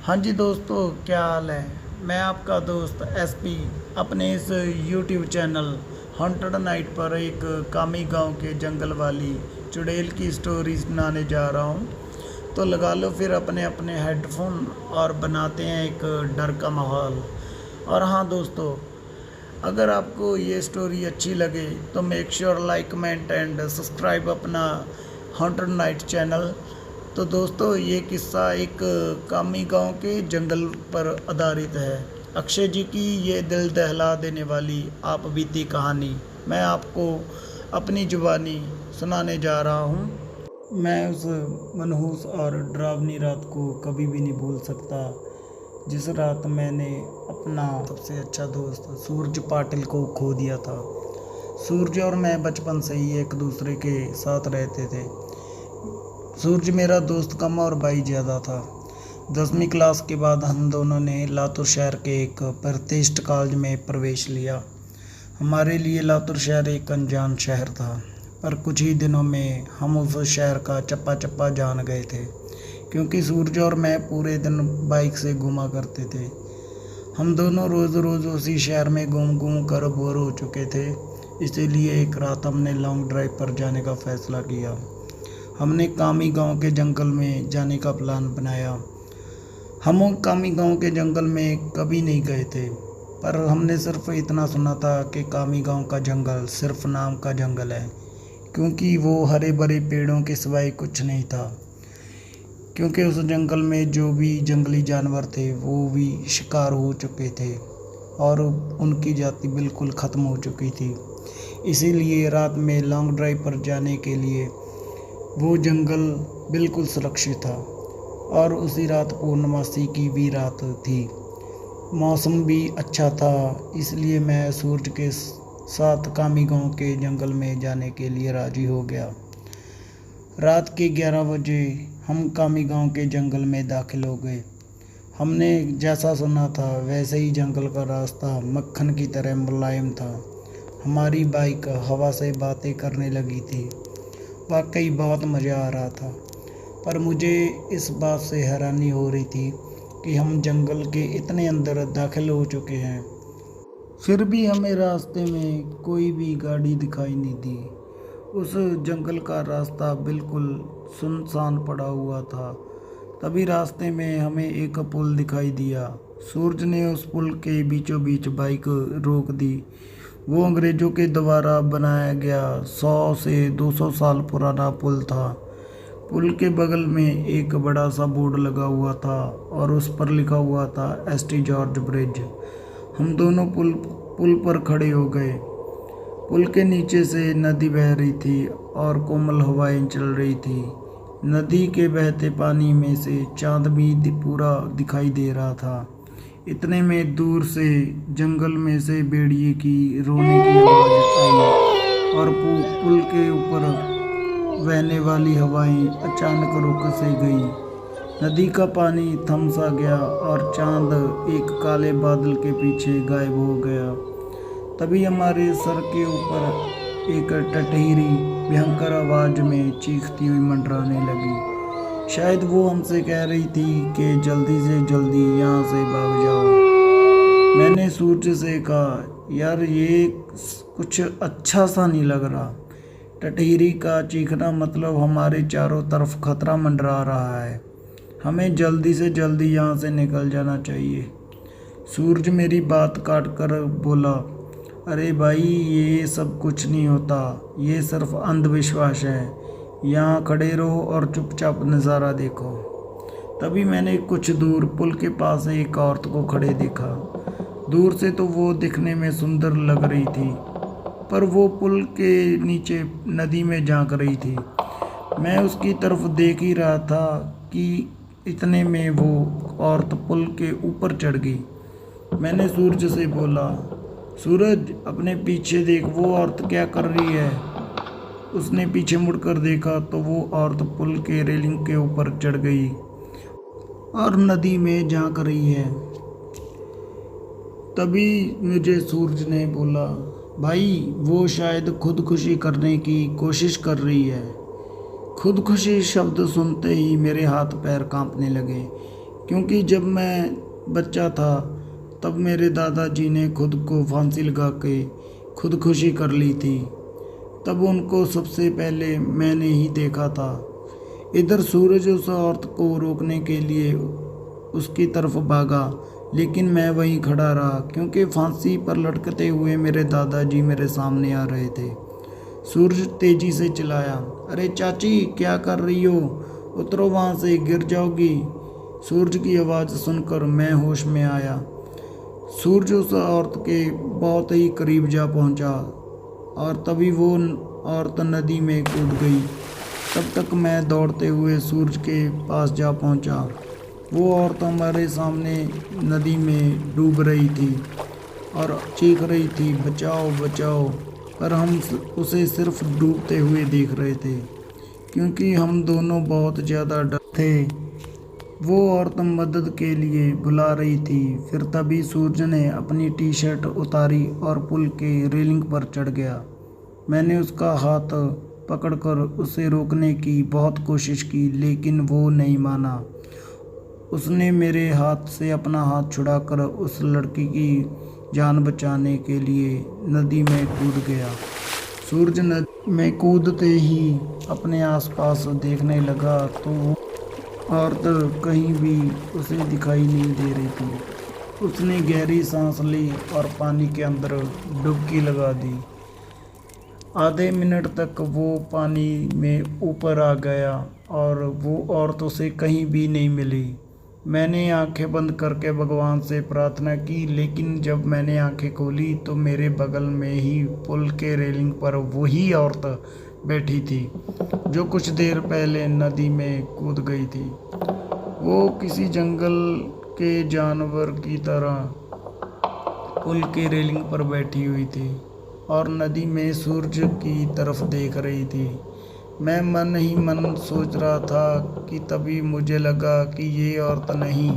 हाँ जी दोस्तों, क्या हाल है। मैं आपका दोस्त एसपी अपने इस यूट्यूब चैनल हॉन्टेड नाइट पर एक कामी गांव के जंगल वाली चुड़ैल की स्टोरी सुनाने जा रहा हूँ। तो लगा लो फिर अपने अपने हेडफोन और बनाते हैं एक डर का माहौल। और हाँ दोस्तों, अगर आपको ये स्टोरी अच्छी लगे तो make sure like comment and subscribe अपना हॉन्टेड नाइट चैनल। तो दोस्तों, ये किस्सा एक कामी गांव के जंगल पर आधारित है। अक्षय जी की ये दिल दहला देने वाली आप बीती कहानी मैं आपको अपनी जुबानी सुनाने जा रहा हूँ। मैं उस मनहूस और डरावनी रात को कभी भी नहीं भूल सकता जिस रात मैंने अपना सबसे अच्छा दोस्त सूरज पाटिल को खो दिया था। सूरज और मैं बचपन से ही एक दूसरे के साथ रहते थे। सूरज मेरा दोस्त कम और भाई ज़्यादा था। 10वीं क्लास के बाद हम दोनों ने लातूर शहर के एक प्रतिष्ठित कॉलेज में प्रवेश लिया। हमारे लिए लातूर शहर एक अनजान शहर था, पर कुछ ही दिनों में हम उस शहर का चप्पा चप्पा जान गए थे, क्योंकि सूरज और मैं पूरे दिन बाइक से घूमा करते थे। हम दोनों रोज़ रोज़ उसी शहर में घूम घूम कर बोर हो चुके थे। इसीलिए एक रात हमने लॉन्ग ड्राइव पर जाने का फैसला किया। हमने कामी गांव के जंगल में जाने का प्लान बनाया। हम कामी गांव के जंगल में कभी नहीं गए थे, पर हमने सिर्फ इतना सुना था कि कामी गांव का जंगल सिर्फ नाम का जंगल है, क्योंकि वो हरे भरे पेड़ों के सिवाय कुछ नहीं था। क्योंकि उस जंगल में जो भी जंगली जानवर थे वो भी शिकार हो चुके थे और उनकी जाति बिल्कुल ख़त्म हो चुकी थी। इसीलिए रात में लॉन्ग ड्राइव पर जाने के लिए वो जंगल बिल्कुल सुरक्षित था। और उसी रात पूर्णमासी की भी रात थी। मौसम भी अच्छा था, इसलिए मैं सूरज के साथ कामी गांव के जंगल में जाने के लिए राज़ी हो गया। रात के 11 बजे हम कामी गांव के जंगल में दाखिल हो गए। हमने जैसा सुना था वैसे ही जंगल का रास्ता मक्खन की तरह मुलायम था। हमारी बाइक हवा से बातें करने लगी थी। वाकई बहुत मज़ा आ रहा था, पर मुझे इस बात से हैरानी हो रही थी कि हम जंगल के इतने अंदर दाखिल हो चुके हैं, फिर भी हमें रास्ते में कोई भी गाड़ी दिखाई नहीं दी। उस जंगल का रास्ता बिल्कुल सुनसान पड़ा हुआ था। तभी रास्ते में हमें एक पुल दिखाई दिया। सूरज ने उस पुल के बीचों बीच बाइक रोक दी। वो अंग्रेज़ों के द्वारा बनाया गया 100 से 200 साल पुराना पुल था। पुल के बगल में एक बड़ा सा बोर्ड लगा हुआ था और उस पर लिखा हुआ था एसटी जॉर्ज ब्रिज। हम दोनों पुल पर खड़े हो गए। पुल के नीचे से नदी बह रही थी और कोमल हवाएं चल रही थी। नदी के बहते पानी में से चांद भी पूरा दिखाई दे रहा था। इतने में दूर से जंगल में से भेड़िए की रोने की आवाज़ आई और पुल के ऊपर बहने वाली हवाएं अचानक रुक से गई। नदी का पानी थम सा गया और चांद एक काले बादल के पीछे गायब हो गया। तभी हमारे सर के ऊपर एक टटहीरी भयंकर आवाज में चीखती हुई मंडराने लगी। शायद वो हमसे कह रही थी कि जल्दी से जल्दी यहाँ से भाग जाओ। मैंने सूरज से कहा, यार ये कुछ अच्छा सा नहीं लग रहा। टटहीरी का चीखना मतलब हमारे चारों तरफ खतरा मंडरा रहा है। हमें जल्दी से जल्दी यहाँ से निकल जाना चाहिए। सूरज मेरी बात काट कर बोला, अरे भाई ये सब कुछ नहीं होता, ये सिर्फ अंधविश्वास है। यहाँ खड़े रहो और चुपचाप नज़ारा देखो। तभी मैंने कुछ दूर पुल के पास एक औरत को खड़े देखा। दूर से तो वो दिखने में सुंदर लग रही थी, पर वो पुल के नीचे नदी में झांक रही थी। मैं उसकी तरफ देख ही रहा था कि इतने में वो औरत पुल के ऊपर चढ़ गई। मैंने सूरज से बोला, सूरज अपने पीछे देख, वो औरत क्या कर रही है। उसने पीछे मुड़कर देखा तो वो औरत पुल के रेलिंग के ऊपर चढ़ गई और नदी में झांक रही है। तभी मुझे सूरज ने बोला, भाई वो शायद खुदकुशी करने की कोशिश कर रही है। खुदकुशी शब्द सुनते ही मेरे हाथ पैर कांपने लगे, क्योंकि जब मैं बच्चा था तब मेरे दादाजी ने खुद को फांसी लगा के खुदकुशी कर ली थी। तब उनको सबसे पहले मैंने ही देखा था। इधर सूरज उस औरत को रोकने के लिए उसकी तरफ भागा, लेकिन मैं वहीं खड़ा रहा क्योंकि फांसी पर लटकते हुए मेरे दादाजी मेरे सामने आ रहे थे। सूरज तेजी से चिल्लाया, अरे चाची, क्या कर रही हो? उतरो वहाँ से, गिर जाओगी। सूरज की आवाज़ सुनकर मैं होश में आया। सूरज उस औरत के बहुत ही करीब जा पहुँचा और तभी वो औरत नदी में कूद गई। तब तक मैं दौड़ते हुए सूरज के पास जा पहुँचा। वो औरत हमारे सामने नदी में डूब रही थी और चीख रही थी, बचाओ बचाओ, पर हम उसे सिर्फ डूबते हुए देख रहे थे क्योंकि हम दोनों बहुत ज़्यादा डर थे। वो औरत मदद के लिए बुला रही थी। फिर तभी सूरज ने अपनी टी शर्ट उतारी और पुल के रेलिंग पर चढ़ गया। मैंने उसका हाथ पकड़कर उसे रोकने की बहुत कोशिश की, लेकिन वो नहीं माना। उसने मेरे हाथ से अपना हाथ छुड़ाकर उस लड़की की जान बचाने के लिए नदी में कूद गया। सूरज नदी में कूदते ही अपने आसपास देखने लगा तो वो औरत कहीं भी उसे दिखाई नहीं दे रही थी। उसने गहरी सांस ली और पानी के अंदर डुबकी लगा दी। आधे मिनट तक वो पानी में ऊपर आ गया और वो औरत उसे कहीं भी नहीं मिली। मैंने आंखें बंद करके भगवान से प्रार्थना की, लेकिन जब मैंने आंखें खोली तो मेरे बगल में ही पुल के रेलिंग पर वही औरत बैठी थी जो कुछ देर पहले नदी में कूद गई थी। वो किसी जंगल के जानवर की तरह पुल के रेलिंग पर बैठी हुई थी और नदी में सूरज की तरफ देख रही थी। मैं मन ही मन सोच रहा था कि तभी मुझे लगा कि ये औरत नहीं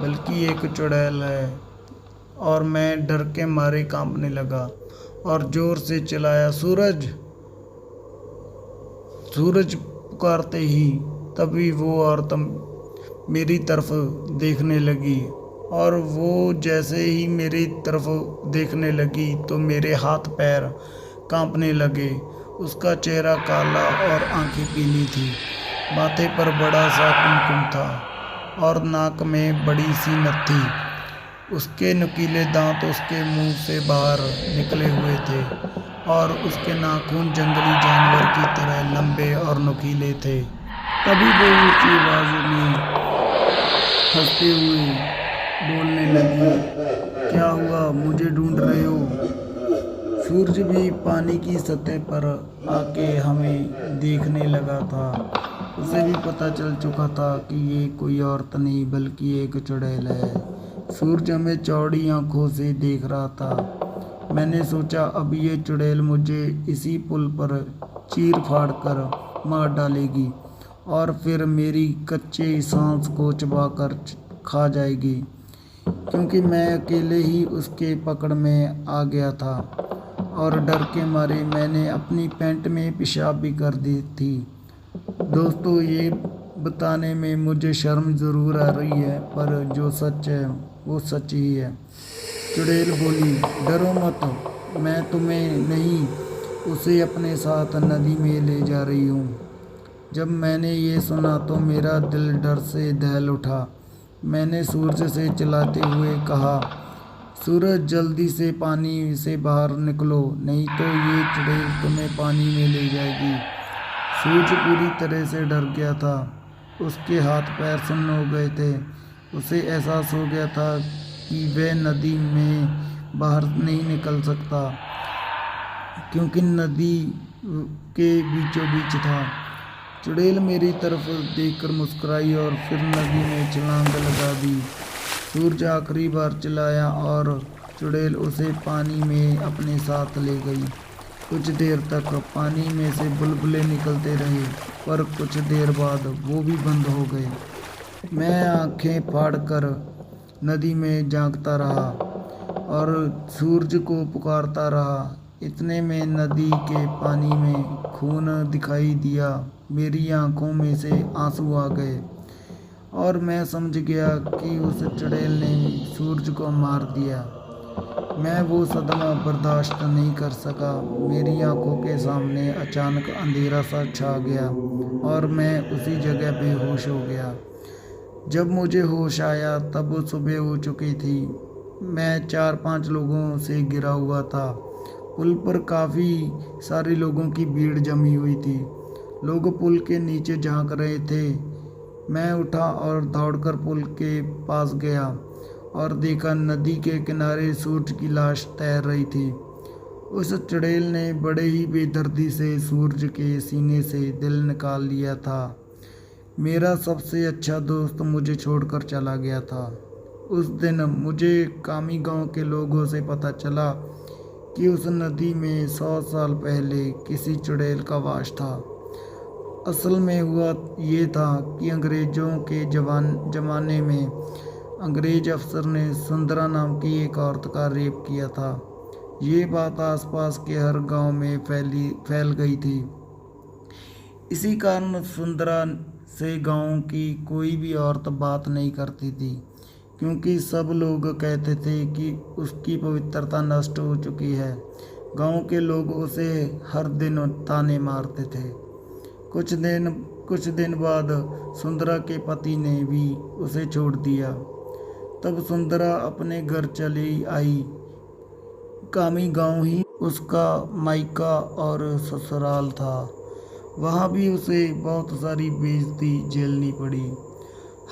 बल्कि एक चुड़ैल है और मैं डर के मारे कांपने लगा और ज़ोर से चिल्लाया, सूरज सूरज पुकारते ही तभी वो औरत मेरी तरफ देखने लगी और वो जैसे ही मेरी तरफ देखने लगी तो मेरे हाथ पैर कांपने लगे। उसका चेहरा काला और आंखें पीली थी। माथे पर बड़ा सा कुमकुम था और नाक में बड़ी सी नथ थी। उसके नुकीले दांत उसके मुंह से बाहर निकले हुए थे और उसके नाखून जंगली जानवर की तरह लंबे और नुकीले थे। तभी वो ऊंची आवाज में हंसते हुए बोलने लगी, क्या हुआ, मुझे ढूंढ रहे हो? सूरज भी पानी की सतह पर आके हमें देखने लगा था। उसे भी पता चल चुका था कि ये कोई औरत नहीं बल्कि एक चुड़ैल है। सूरज हमें चौड़ी आंखों से देख रहा था। मैंने सोचा अब ये चुड़ैल मुझे इसी पुल पर चीर फाड़ कर मार डालेगी और फिर मेरी कच्चे सांस को चबाकर खा जाएगी, क्योंकि मैं अकेले ही उसके पकड़ में आ गया था और डर के मारे मैंने अपनी पैंट में पेशाब भी कर दी थी। दोस्तों, ये बताने में मुझे शर्म ज़रूर आ रही है, पर जो सच है वो सच ही है। चुड़ैल बोली, डरो मत, मैं तुम्हें नहीं उसे अपने साथ नदी में ले जा रही हूँ। जब मैंने ये सुना तो मेरा दिल डर से दहल उठा। मैंने सूरज से चिल्लाते हुए कहा, सूरज जल्दी से पानी से बाहर निकलो, नहीं तो ये चुड़ैल तुम्हें पानी में ले जाएगी। सूरज पूरी तरह से डर गया था। उसके हाथ पैर सुन्न हो गए थे। उसे एहसास हो गया था कि वह नदी में बाहर नहीं निकल सकता क्योंकि नदी के बीचों बीच था। चुड़ैल मेरी तरफ देखकर मुस्कुराई और फिर नदी में छलांग लगा दी। सूरज आखिरी बार चिल्लाया और चुड़ैल उसे पानी में अपने साथ ले गई। कुछ देर तक पानी में से बुलबुले निकलते रहे, पर कुछ देर बाद वो भी बंद हो गए। मैं आंखें फाड़कर नदी में झांकता रहा और सूरज को पुकारता रहा। इतने में नदी के पानी में खून दिखाई दिया। मेरी आंखों में से आंसू आ गए और मैं समझ गया कि उस चुड़ैल ने सूरज को मार दिया। मैं वो सदमा बर्दाश्त नहीं कर सका। मेरी आंखों के सामने अचानक अंधेरा सा छा गया और मैं उसी जगह बेहोश हो गया। जब मुझे होश आया तब वो सुबह हो चुकी थी। मैं 4-5 लोगों से घिरा हुआ था। पुल पर काफ़ी सारे लोगों की भीड़ जमी हुई थी। लोग पुल के नीचे झांक रहे थे। मैं उठा और दौड़कर पुल के पास गया और देखा नदी के किनारे सूरज की लाश तैर रही थी। उस चुड़ैल ने बड़े ही बेदर्दी से सूरज के सीने से दिल निकाल लिया था। मेरा सबसे अच्छा दोस्त मुझे छोड़कर चला गया था। उस दिन मुझे कामी गांव के लोगों से पता चला कि उस नदी में 100 साल पहले किसी चुड़ैल का वास था। असल में हुआ ये था कि अंग्रेज़ों के जमाने में अंग्रेज अफसर ने सुंदरा नाम की एक औरत का रेप किया था। ये बात आसपास के हर गांव में फैल गई थी। इसी कारण सुंदरा से गांव की कोई भी औरत बात नहीं करती थी, क्योंकि सब लोग कहते थे कि उसकी पवित्रता नष्ट हो चुकी है। गांव के लोग उसे हर दिन ताने मारते थे। कुछ दिन बाद सुंदरा के पति ने भी उसे छोड़ दिया। तब सुंदरा अपने घर चली आई। कामी गांव ही उसका मायका और ससुराल था। वहाँ भी उसे बहुत सारी बेइज्जती झेलनी पड़ी।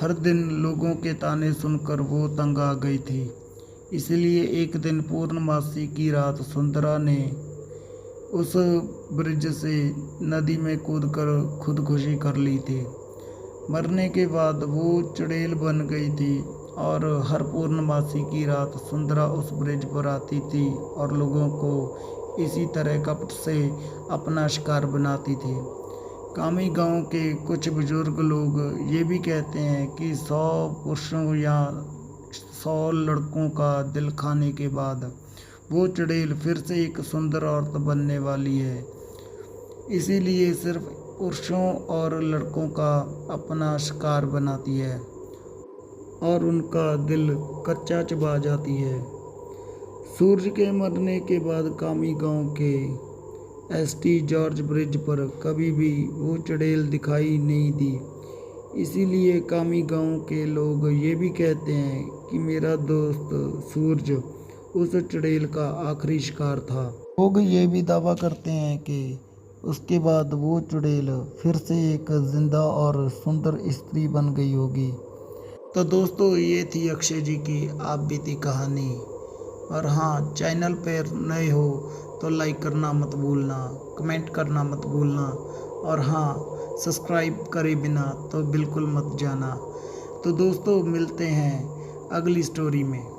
हर दिन लोगों के ताने सुनकर वो तंग आ गई थी। इसलिए एक दिन पूर्णमासी की रात सुंदरा ने उस ब्रिज से नदी में कूदकर खुदकुशी कर ली थी। मरने के बाद वो चुड़ैल बन गई थी और हर पूर्णमासी की रात सुंदरा उस ब्रिज पर आती थी और लोगों को इसी तरह कपट से अपना शिकार बनाती थी। कामी गांव के कुछ बुजुर्ग लोग ये भी कहते हैं कि 100 पुरुषों या 100 लड़कों का दिल खाने के बाद वो चुड़ैल फिर से एक सुंदर औरत बनने वाली है। इसीलिए सिर्फ पुरुषों और लड़कों का अपना शिकार बनाती है और उनका दिल कच्चा चबा जाती है। सूरज के मरने के बाद कामी गांव के एसटी जॉर्ज ब्रिज पर कभी भी वो चुड़ैल दिखाई नहीं दी। इसीलिए कामी गांव के लोग ये भी कहते हैं कि मेरा दोस्त सूरज उस चुड़ैल का आखिरी शिकार था। लोग ये भी दावा करते हैं कि उसके बाद वो चुड़ैल फिर से एक जिंदा और सुंदर स्त्री बन गई होगी। तो दोस्तों, ये थी अक्षय जी की आप बीती कहानी। और हाँ, चैनल पर नए हो तो लाइक करना मत भूलना, कमेंट करना मत भूलना, और हाँ, सब्सक्राइब करे बिना तो बिल्कुल मत जाना। तो दोस्तों, मिलते हैं अगली स्टोरी में।